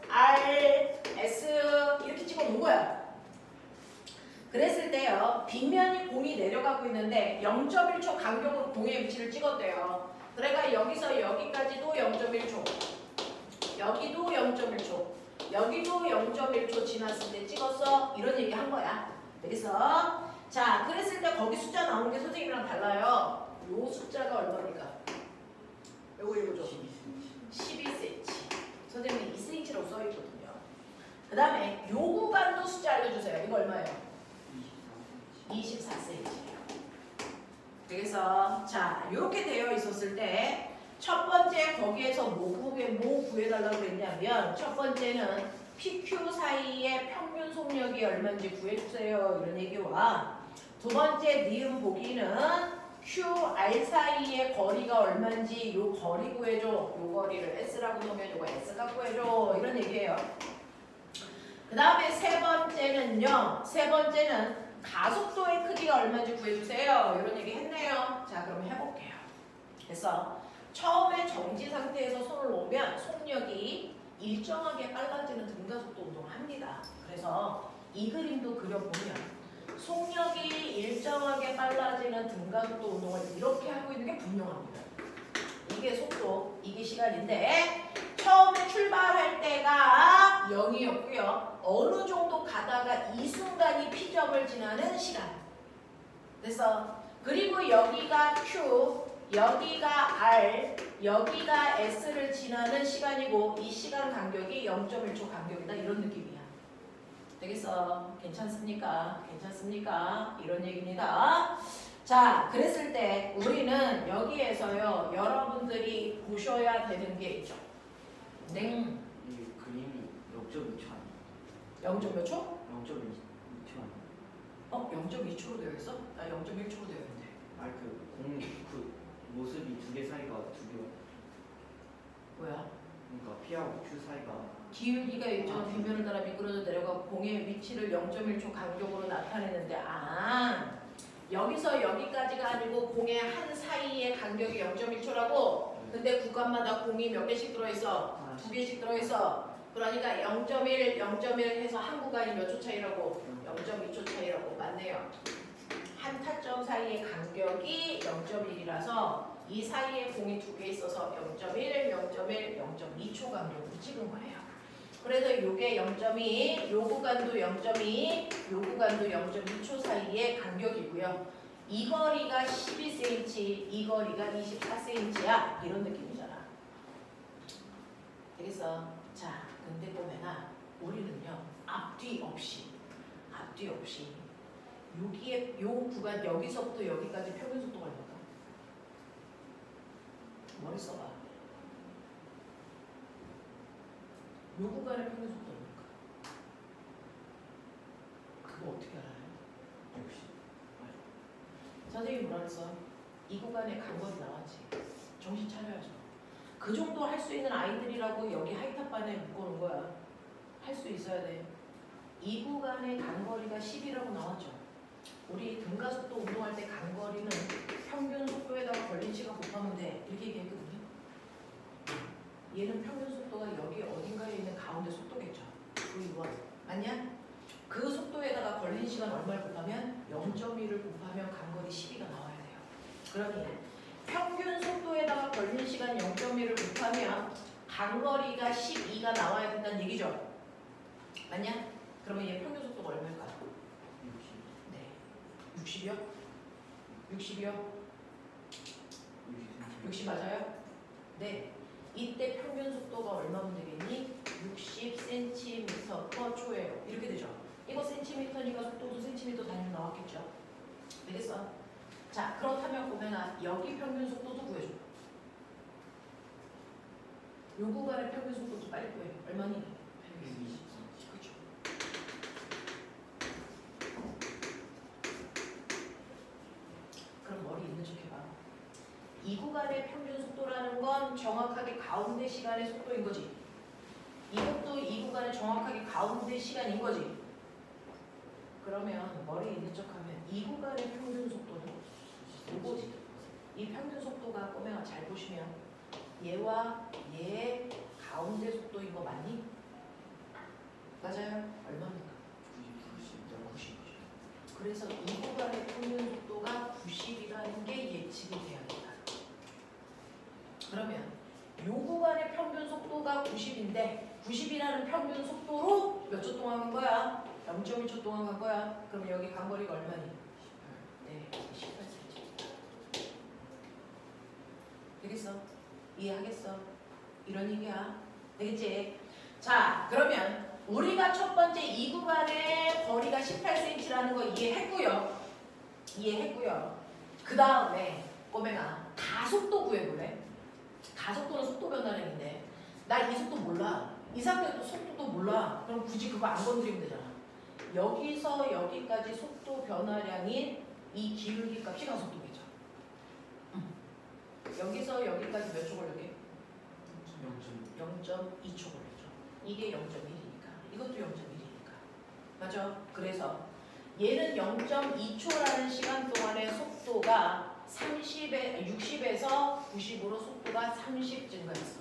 R, S 이렇게 찍어놓은 거야. 그랬을 때요. 빗면이 공이 내려가고 있는데 0.1초 간격으로 공의 위치를 찍었대요. 그러니까 여기서 여기까지도 0.1초, 여기도 0.1초, 여기도 0.1초 지났을 때 찍었어. 이런 얘기 한 거야. 되겠어? 자, 그랬을 때 거기 숫자 나오는 게 선생님이랑 달라요. 요 숫자가 얼마입니까? 요거 읽어줘. 12cm. 선생님이 2cm라고 써있거든요. 그 다음에 요 구간도 숫자 알려주세요. 이거 얼마예요? 24cm예요. 그래서 자, 이렇게 되어 있었을 때 첫 번째 거기에서 뭐 구해달라고 그랬냐면 첫 번째는 PQ 사이의 평균 속력이 얼마인지 구해주세요. 이런 얘기와 두 번째 니은 보기는 QR 사이의 거리가 얼마인지 요 거리 구해줘. 요 거리를 S라고 놓으면 요거 S가 구해줘. 이런 얘기예요. 그 다음에 세 번째는요. 세 번째는 가속도의 크기가 얼마인지 구해주세요. 이런 얘기 했네요. 자, 그럼 해볼게요. 그래서 처음에 정지 상태에서 손을 놓으면 속력이 일정하게 빨라지는 등가속도 운동을 합니다. 그래서 이 그림도 그려보면 속력이 일정하게 빨라지는 등가속도 운동을 이렇게 하고 있는 게 분명합니다. 이게 속도, 이게 시간인데 처음에 출발할 때가 0이었고요. 어느 정도 가다가 이 순간이 P점을 지나는 시간. 그래서 그리고 여기가 Q, 여기가 R, 여기가 S를 지나는 시간이고 이 시간 간격이 0.1초 간격이다. 이런 느낌이야. 되겠어? 괜찮습니까? 괜찮습니까? 이런 얘기입니다. 자, 그랬을 때 우리는 여기에서요. 여러분들이 보셔야 되는 게 있죠. 냉. 이 그림이 0.2초 아니에요? 0. 몇 초? 0.2초 아니에요? 0.2초로 되어 있어? 나 0.1초로 되어 있는데. 아니 그 모습이 두 개 사이가 두 개. 뭐야? 그러니까 P하고 Q 사이가 기울기가 일정한 빗면을 따라 미끄러져 내려가 공의 위치를 0.1초 간격으로 나타내는데 여기서 여기까지가 아니고 공의 한 사이의 간격이 0.1초라고. 근데 구간마다 공이 몇 개씩 들어있어? 두 개씩 들어있어. 그러니까 0.1, 0.1 해서 한 구간이 몇 초 차이라고? 0.2초 차이라고. 맞네요. 한 타점 사이의 간격이 0.1이라서 이 사이에 공이 두 개 있어서 0.1, 0.1, 0.2초 간격으로 찍은 거예요. 그래서 이게 0.2, 요 구간도 0.2, 요 구간도 0.2초 사이의 간격이고요. 이 거리가 12cm, 이 거리가 24cm야. 이런 느낌이잖아. 되겠어? 자, 근데 보면은 우리는요. 앞뒤 없이 여기에 요 구간 여기서부터 여기까지 평균 속도가 얼마일까? 머리 써봐. 요 구간의 평균 속도 얼마일까? 그거 어떻게 알아요? 역시 선생님이 뭐라 그랬어? 이 구간에 간거리 나왔지. 정신 차려야죠. 그 정도 할 수 있는 아이들이라고 여기 하이탑반에 묶어놓은 거야. 할 수 있어야 돼. 이 구간의 간거리가 10이라고 나왔죠. 우리 등가속도 운동할 때 간거리는 평균 속도에다가 걸린 시간 곱하면 돼. 이렇게 얘기했거든요. 얘는 평균 속도가 여기 어딘가에 있는 가운데 속도겠죠. V1. 맞냐? 그 속도에다가 걸린 시간 얼마를 곱하면 0.1을 곱하면 간거리 12가 나와야 돼요. 그러니 평균 속도에다가 걸린 시간 0.1을 곱하면 간거리가 12가 나와야 된다는 얘기죠. 맞냐? 그러면 얘 평균 속도가 얼마일까요? 60. 네. 60이요? 60이요? 60 맞아요? 네. 이때 평균 속도가 얼마면 되겠니? 60cm/초예요. 이렇게 되죠. 이거 센티미터니까 속도도 센티미터 단위로 나왔겠죠. 되겠어? 자, 그렇다면 보면 여기 평균 속도도 구해줘. 요 구간의 평균 속도도 빨리 구해. 얼마니? 120. 그렇죠. 그럼 머리 있는 척 해봐. 이 구간의 평균 속도라는 건 정확하게 가운데 시간의 속도인 거지. 이것도 이 구간의 정확하게 가운데 시간인 거지. 그러면 머리 있는 척하면 이 구간의 평균 속도는 이거지. 이 평균 속도가 꼬맹아 잘 보시면 얘와 얘의 가운데 속도인 거 맞니? 맞아요. 얼마입니까? 90. 그래서 이 구간의 평균 속도가 90이라는 게 예측이 돼야 된다. 그러면 이 구간의 평균 속도가 90인데 90이라는 평균 속도로 몇 초 동안 간 거야? 0.1초 동안 간 거야. 그럼 여기 간 거리가 얼마니? 네, 18cm. 되겠어? 이해하겠어? 이런 얘기야. 되겠지? 자, 그러면 우리가 첫 번째 이 구간의 거리가 18cm라는 거 이해했고요. 그 다음에 꼬맹아 가속도 구해볼래? 가속도는 속도 변화량인데 나 이 속도 몰라. 이 상태도 속도도 몰라. 그럼 굳이 그거 안 건드리면 되잖아. 여기서 여기까지 속도 변화량인 이 기울기 값이 가속도겠죠. 여기서 여기까지 몇 초 걸렸게? 0.2초 걸렸죠. 이게 0.1이니까 이것도 0.1이니까 맞죠? 그래서 얘는 0.2초라는 시간 동안의 속도가 60에서 90으로 속도가 30 증가했어.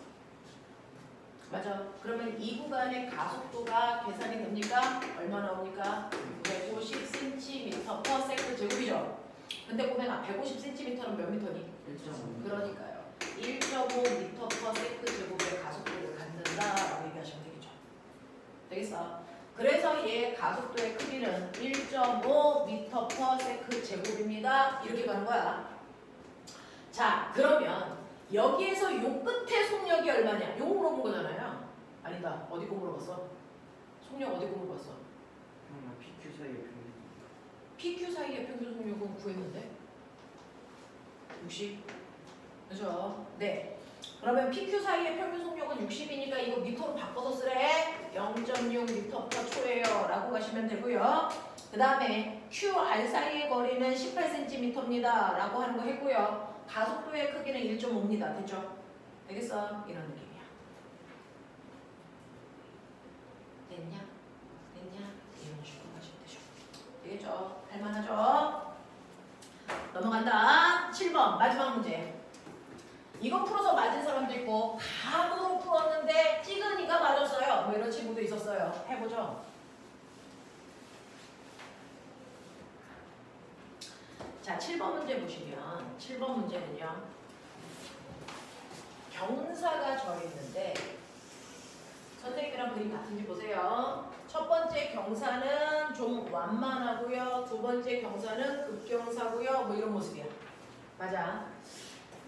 맞아. 그러면 이 구간의 가속도가 계산이 됩니까? 얼마 나옵니까? 150cm/s 제곱이죠. 근데 보면 150cm는 몇 미터니? 1.5. 그러니까요. 1.5m/s 제곱의 가속도를 갖는다라고 얘기하시면 되겠죠. 되겠어? 그래서 얘 가속도의 크기는 1.5m/s 제곱입니다. 이렇게 가는 거야. 자, 그러면 여기에서 요 끝에 속력이 얼마냐? 요거 물어본 거잖아요. 아니다. 어디 거 물어봤어? 속력 어디 거 물어봤어? PQ 사이의 평균. PQ 사이의 평균 속력은 구했는데 60. 그죠? 네. 그러면 PQ 사이의 평균 속력은 60이니까 이거 미터로 바꿔서 쓰래. 0.6m/초예요. 라고 가시면 되고요. 그 다음에 QR 사이의 거리는 18cm입니다. 라고 하는 거 했고요. 가속도의 크기는 1.5입니다. 됐죠? 되겠어? 이런 느낌이야. 됐냐? 이런 식으로 가시면 되죠. 되겠죠? 할만하죠? 넘어간다. 7번 마지막 문제. 이거 풀어서 맞은 사람도 있고 감으로 풀었는데 찍으니까 맞았어요. 뭐 이런 친구도 있었어요. 해보죠. 자, 7번 문제 보시면 7번 문제는요. 경사가 져 있는데 선생님이랑 그림 같은지 보세요. 첫 번째 경사는 좀 완만하고요. 두 번째 경사는 급경사고요. 뭐 이런 모습이야. 맞아.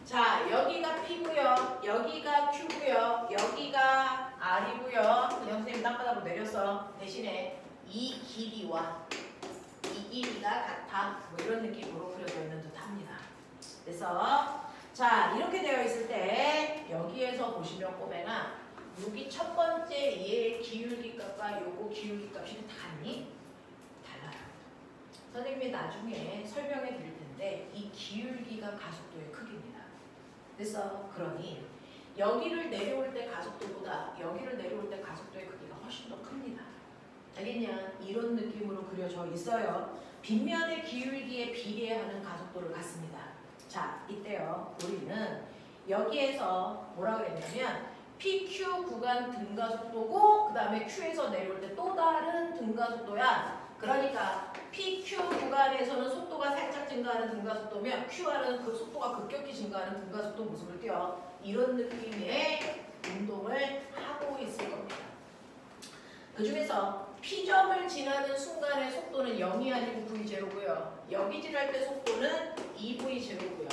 자, 여기가 P고요. 여기가 Q고요. 여기가 R이고요. 그냥 선생님 땅바닥으로 내렸어. 대신에 이 길이와 이 길이가 같아. 뭐 이런 느낌으로 그려져 있는 듯 합니다. 그래서 자, 이렇게 되어 있을 때 여기에서 보시면 꼬매나 여기 첫 번째 얘의 기울기 값과 요거 기울기 값이 같니? 달라요. 선생님이 나중에 설명해 드릴 텐데 이 기울기가 가속도의 크기입니다. 그래서 그러니 여기를 내려올 때 가속도보다 여기를 내려올 때 가속도의 크기가 훨씬 더 큽니다. 알겠냐? 이런 느낌으로 그려져 있어요. 빗면의 기울기에 비례하는 가속도를 갖습니다. 자, 이때요. 우리는 여기에서 뭐라 그랬냐면 PQ 구간 등가속도고 그 다음에 Q에서 내려올 때 또 다른 등가속도야. 그러니까 PQ 구간에서는 속도가 살짝 증가하는 등가속도면 QR은 그 속도가 급격히 증가하는 등가속도 모습을 띄어 이런 느낌의 운동을 하고 있을 겁니다. 그 중에서 P점을 지나는 순간의 속도는 0이 아니고 V0고요. 여기 지날 때 속도는 2V0고요.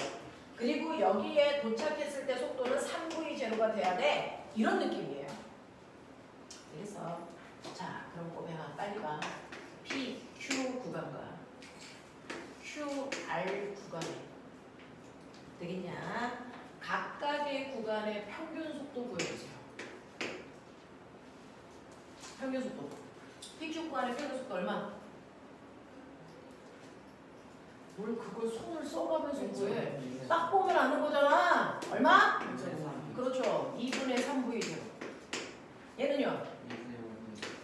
그리고 여기에 도착했을 때 속도는 3V0가 돼야 돼. 이런 느낌이에요. 그래서 자, 그럼 꼬맹아 빨리 봐. PQ 구간과 QR 구간에 되겠냐? 각각의 구간의 평균 속도 구해주세요. 평균 속도. PQ 구간의 평균 속도 얼마? 뭘 그걸 손을 써가면서 구해. 딱 보면 아는 거잖아. 얼마? 그렇죠. 2분의 3V 제로. 얘는요?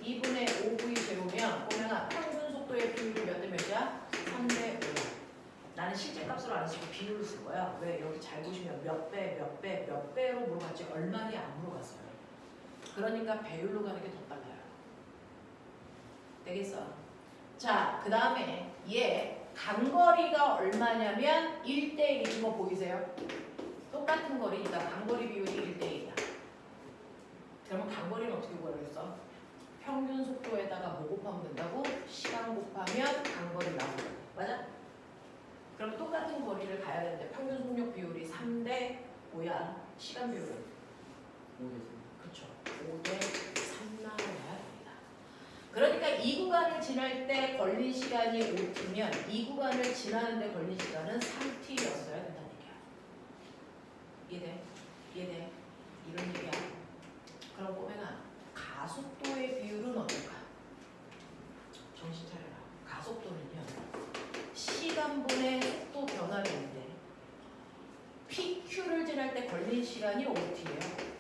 2분의 5V 제로면 보면 평균 속도의 비율이 몇 대 몇이야? 3대 5. 나는 실제 값으로 안 쓰고 비율을 쓸 거야. 왜? 여기 잘 보시면 몇 배, 몇 배, 몇 배로 물어봤지 얼마니 안 물어봤어요. 그러니까 배율로 가는 게 더 빨라요. 되겠어? 자, 그 다음에 얘 간거리가 얼마냐면 1대1이지 뭐 보이세요? 똑같은 거리니까 간거리 비율이 1대1이야. 그러면 간거리는 어떻게 구하겠어? 평균 속도에다가 뭐 곱하면 된다고? 시간 곱하면 간거리 나오고. 맞아? 그럼 똑같은 거리를 가야 되는데 평균 속력 비율이 3대 5야. 시간 비율은? 그렇죠. 5대 3 나와야 됩니다. 그러니까 이 구간을 지날 때 걸린 시간이 5t면 이 구간을 지나는데 걸린 시간은 3t였어야 된다는 얘기야. 이해돼? 이해돼? 이런 얘기야. 그럼 꼬맹아 가속도의 비율은 어떨까? 정신 차려라. 가속도는요. 시간분의 속도 변화량인데 PQ를 지날 때 걸린 시간이 5t예요.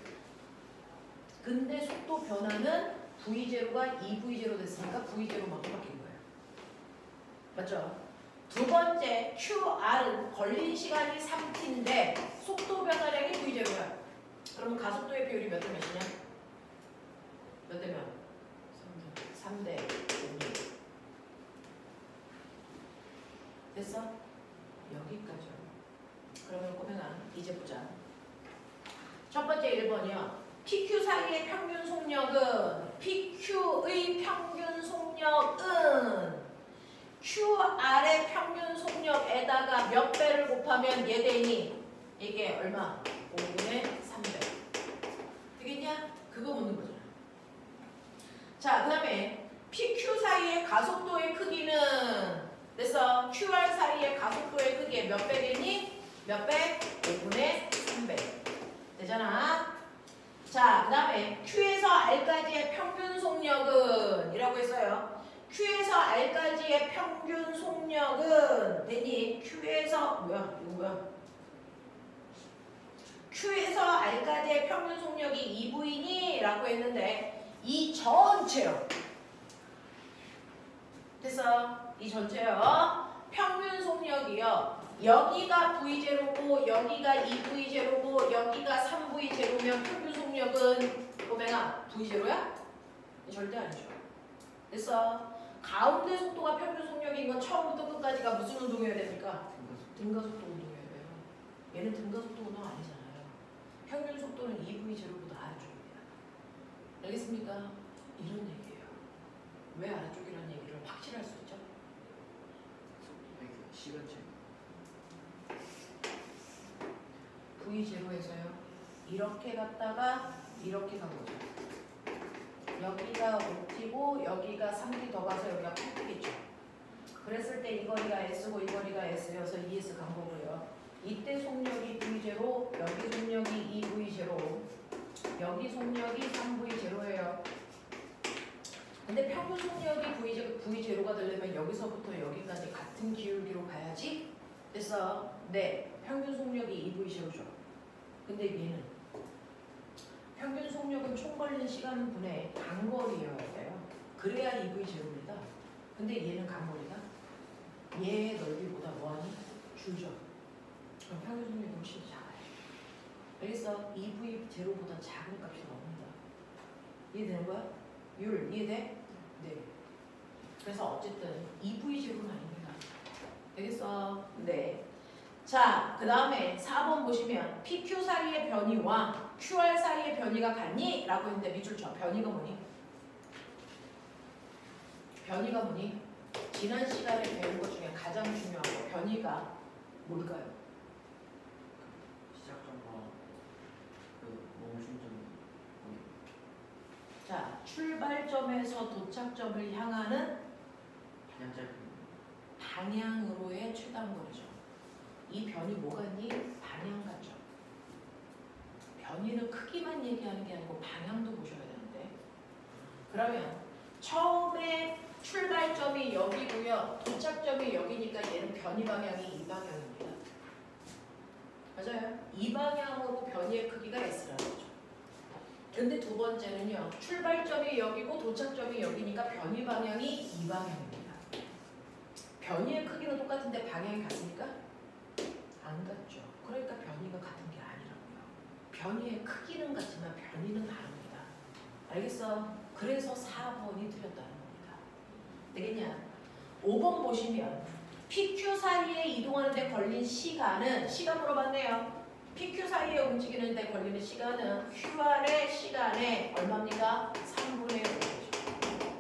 근데 속도 변화는 V0가 2V0 됐으니까 V0만큼 바뀐 거예요. 맞죠? 두 번째 QR은 걸린 시간이 3t인데 속도 변화량이 V0야. 그러면 가속도의 비율이 몇 대 몇이냐? 몇 대 몇? 3대 5. 됐어? 여기까지. 그러면 꼬맹아 이제 보자. 첫 번째 1번이요. PQ 사이의 평균 속력은 PQ의 평균 속력은 QR의 평균 속력에다가 몇 배를 곱하면 얘 되니? 이게 얼마? 5분의 3배. 되겠냐? 그거 묻는 거잖아. 자, 그 다음에 PQ 사이의 가속도의 크기는 됐어. QR 사이의 가속도의 크기에 몇 배겠니? 몇 배? 5분의 3배. 되잖아. 자, 그 다음에 Q에서 R까지의 평균 속력은 이라고 했어요. Q에서 R까지의 평균 속력은 되니? Q에서 뭐야? 이거 뭐야? Q에서 R까지의 평균 속력이 2V니? 라고 했는데 이 전체요. 됐어? 이 전체요. 평균 속력이요. 여기가 V0고 여기가 2V0고 여기가 3V0면 평균 속력은 꼬맹아 V0야? 절대 아니죠. 됐어? 가운데 속도가 평균 속력인 건 처음부터 끝까지가 무슨 운동해야 됩니까? 등가속도 운동해야 돼요. 얘는 등가속도 운동 아니잖아요. 평균 속도는 2V0보다 아래쪽입니다. 알겠습니까? 이런 얘기예요. 왜 아래쪽이라는 얘기를 확실할 수 있죠? 시간차. V0에서요. 이렇게 갔다가 이렇게 간 거죠. 여기가 5t고 여기가 3t 더 가서 여기가 8t겠죠. 그랬을 때 이 거리가 S고 이 거리가 S여서 2S 간 거고요. 이때 속력이 V0, 여기 속력이 2V0, 여기 속력이 3V0예요. 근데 평균 속력이 V0가 되려면 여기서부터 여기까지 같은 기울기로 가야지. 됐어? 네. 평균 속력이 2V0죠. 근데 얘는 평균 속력은 총 걸린 시간분의 단거리여야 돼요. 그래야 2V0입니다. 근데 얘는 간거리가 얘의 넓이보다 뭐하니? 줄죠. 그럼 평균 속력이 훨씬 작아요. 여기서 2V0보다 작은 값이 나옵니다. 이해되는 거야? 이해돼? 네. 그래서 어쨌든 2V0는 아닙니다. 되겠어? 네. 자, 그 다음에 4번 보시면 PQ 사이의 변이와 QR 사이의 변이가 같니? 라고 했는데 밑줄 쳐. 변이가 뭐니? 변이가 뭐니? 지난 시간에 배운 것 중에 가장 중요한 거 변이가 뭘까요? 시작점과 그 멈춤점. 자, 출발점에서 도착점을 향하는 그냥 짧은. 방향으로의 최단거리죠. 이 변이 뭐가니? 방향 같죠. 변이는 크기만 얘기하는 게 아니고 방향도 보셔야 되는데. 그러면 처음에 출발점이 여기고요. 도착점이 여기니까 얘는 변이 방향이 이 방향입니다. 맞아요. 이 방향으로 변이의 크기가 S라는 거죠. 근데 두 번째는요. 출발점이 여기고 도착점이 여기니까 변이 방향이 이 방향입니다. 변이의 크기는 똑같은데 방향이 같습니까? 안 같죠. 그러니까 변이가 같은 게 아니라고요. 변이의 크기는 같지만 변이는 다릅니다. 알겠어? 그래서 4번이 틀렸다는 겁니다. 되겠냐? 5번 보시면 PQ 사이에 이동하는 데 걸린 시간은 시간 물어봤네요. PQ 사이에 움직이는 데 걸리는 시간은 QR의 시간에 얼마입니까? 3분의 5죠.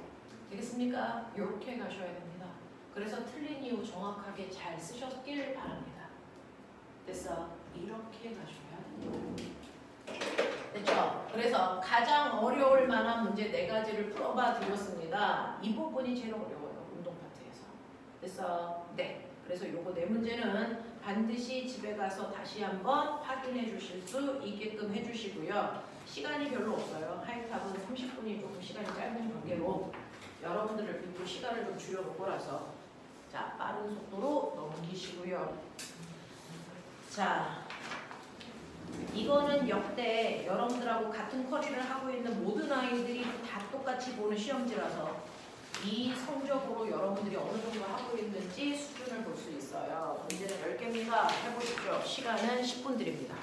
되겠습니까? 이렇게 가셔야 됩니다. 그래서 틀린 이유 정확하게 잘 쓰셨길 바랍니다. 됐어? 이렇게 가셔야 됩니다. 됐죠? 그래서 가장 어려울 만한 문제 4가지를 풀어봐 드렸습니다. 이 부분이 제일 어려워요. 운동 파트에서. 됐어? 네. 그래서 요거 4문제는 반드시 집에 가서 다시 한번 확인해 주실 수 있게끔 해주시고요. 시간이 별로 없어요. 하이탑은 30분이 조금 시간이 짧은 관계로 여러분들을 믿고 시간을 좀 줄여볼 거라서 자, 빠른 속도로 넘기시고요. 자, 이거는 역대 여러분들하고 같은 커리를 하고 있는 모든 아이들이 다 똑같이 보는 시험지라서 이 성적으로 여러분들이 어느 정도 하고 있는지 수준을 볼 수 있어요. 문제는 10개입니다. 해보십시오. 시간은 10분 드립니다.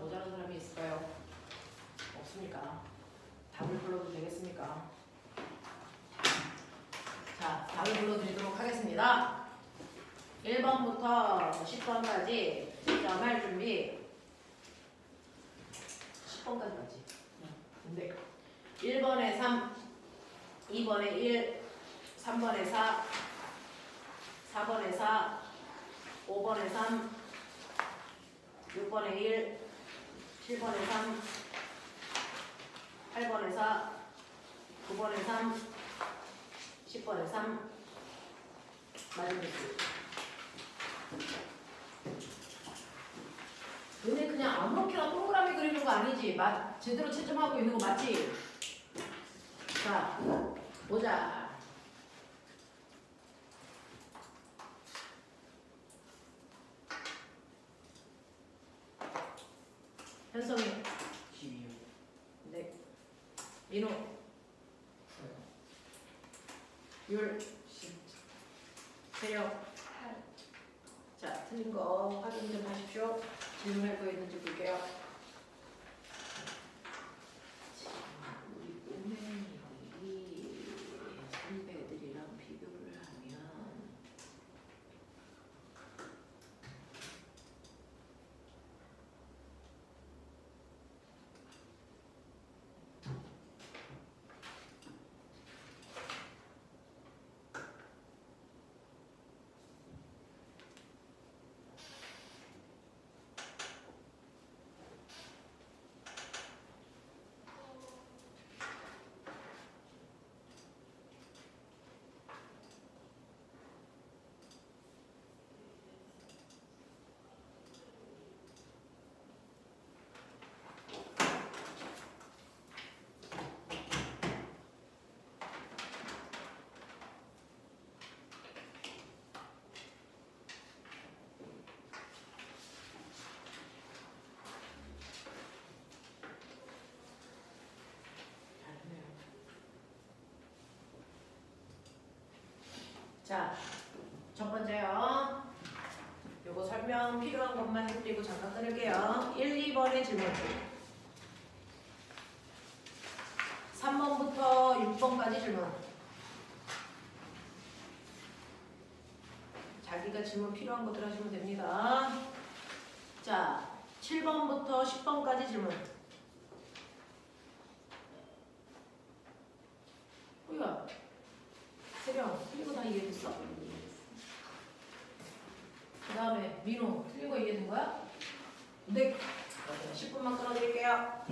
모자란 사람이 있을까요? 없습니까? 답을 불러도 되겠습니까? 자, 답을 불러드리도록 하겠습니다. 1번부터 10번까지 점할 준비. 10번까지 맞지? 근데 1번에 3, 2번에 1, 3번에 4, 4번에 4, 5번에 3, 6번에 1, 7번에 3, 8번에 4, 9번에 3, 10번에 3. 맞은 개수. 너네 그냥 아무렇게나 동그라미 그리는 거 아니지? 제대로 채점하고 있는 거 맞지? 자, 보자. 현성이. 12요. 네. 민호. 율. 10. 세영. 자, 틀린 거 확인 좀 하십시오. 질문할 거 있는지 볼게요. 우리 꼬맹이 선배들이랑 비교를 하면 자, 첫 번째요. 요거 설명 필요한 것만 해드리고 잠깐 끊을게요. 1, 2번의 질문. 3번부터 6번까지 질문. 자기가 질문 필요한 것들 하시면 됩니다. 자, 7번부터 10번까지 질문. 뭐야? 세령, 틀린 거 다 이해됐어? 그 다음에 민호, 틀린 거 이해된 거야? 네. 10분만 끊어드릴게요.